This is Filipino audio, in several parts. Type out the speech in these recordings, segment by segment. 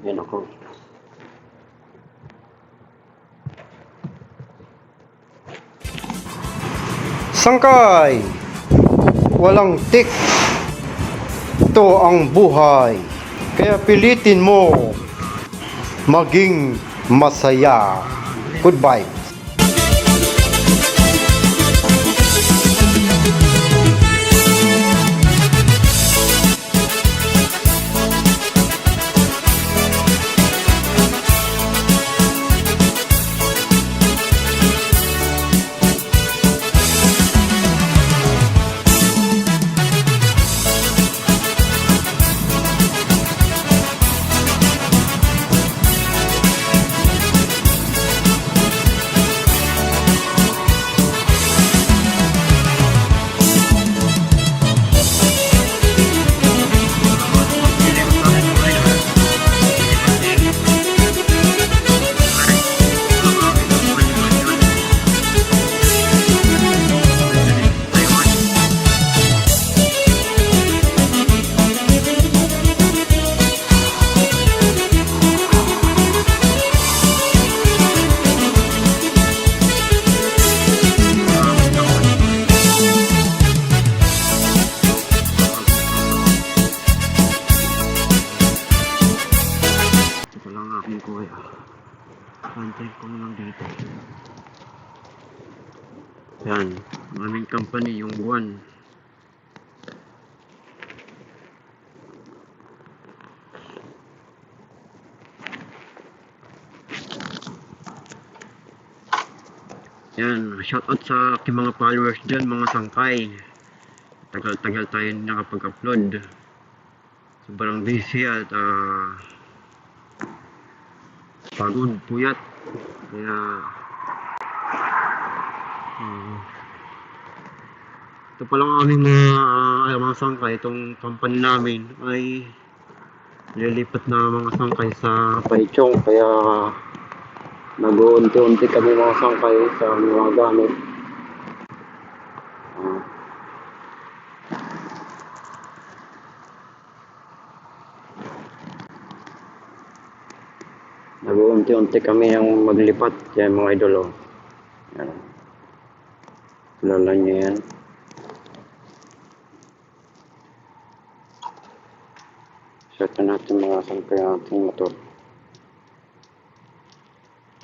Yan ako. Sangkay! Walang tik. Ito ang buhay. Kaya pilitin mo maging masaya. Goodbye. Kuya, pantay ko lang dito. Yan, maraming company yung buwan. Yan, shoutout sa aking mga followers dyan, mga sangkay. Tagal-tagal tayo nakapag-upload. Sobrang busy at pagod, puyat. Kaya ito pa lang aming mga sangkay. Itong company namin ay lilipat na mga sangkay sa Paichong. Kaya nag-uunti-unti kami mga sangkay sa mga gamit. Nag-uunti-unti kami yung maglipat. Yan mga idol. Yan. Kilala nyo yan. Set natin mga sangkay ang ating motor.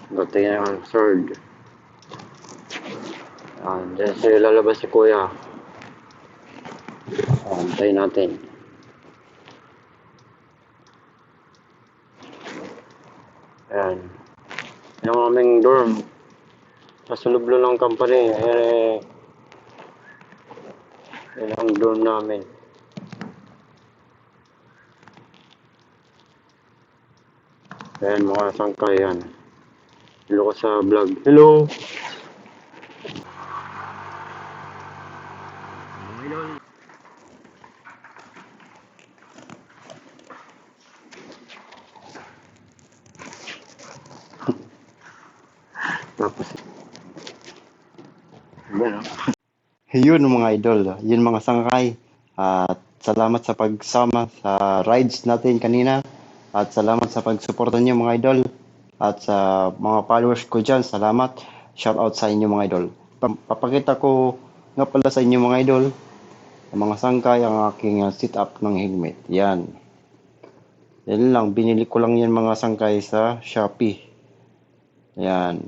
Dati yung sword. Diyan sila lalabas si kuya. Antayin natin. Ayan. Yung aming dorm. Sa sulublo ng company. Yan ang dorm namin. Ayan mga sangkay yan. Hello ko sa vlog. Hello! Tapos Yun mga idol, yun mga sangkay. At salamat sa pagsama sa rides natin kanina. At salamat sa pagsuporta niyo mga idol. At sa mga followers ko dyan, salamat. Shout out sa inyo mga idol. Papakita ko nga pala sa inyo mga idol, ang mga sangkay, ang aking sit up ng helmet. Yan. Yan lang, binili ko lang yan mga sangkay sa Shopee. Yan.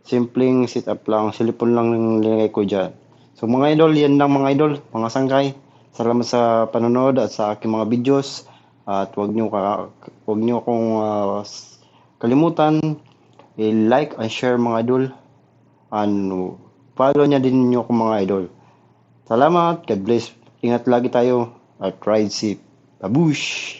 Simpleng sit up lang, silipon lang ng nilagay ko dyan. So mga idol, yan lang mga idol, mga sangkay. Salamat sa panonood at sa aking mga videos. At huwag nyo akong kalimutan i-like and share mga idol. And follow niya din nyo ako mga idol. Salamat, God bless. Ingat lagi tayo at ride safe. Babush!